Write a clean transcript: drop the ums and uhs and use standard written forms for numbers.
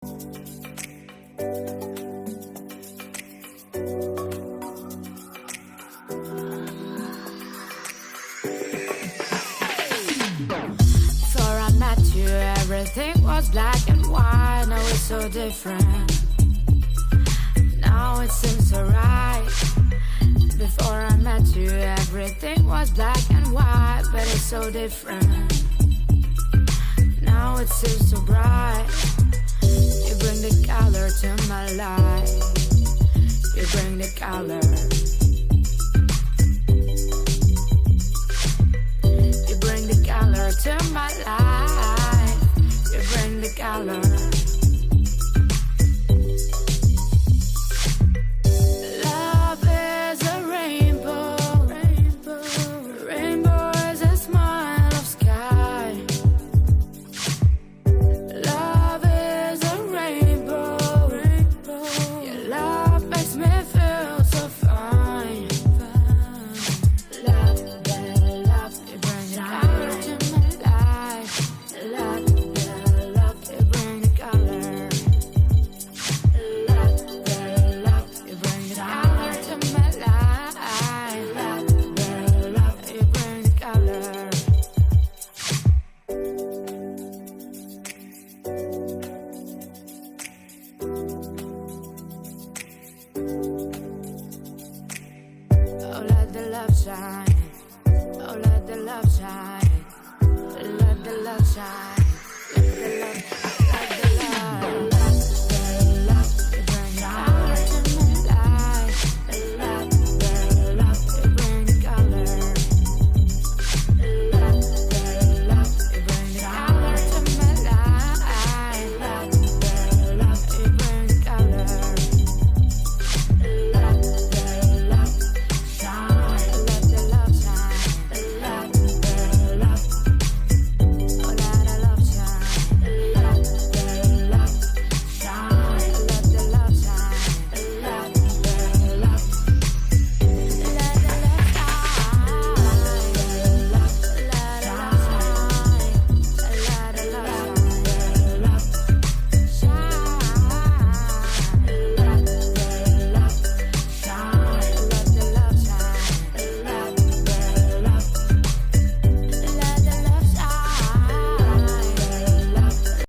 Before I met you, everything was black and white. Now it's so different. Now it seems so right. Before I met you, everything was black and white, but it's so different. Now it seems so bright. You bring the color to my life. You bring the color. You bring the color to my life. You bring the color.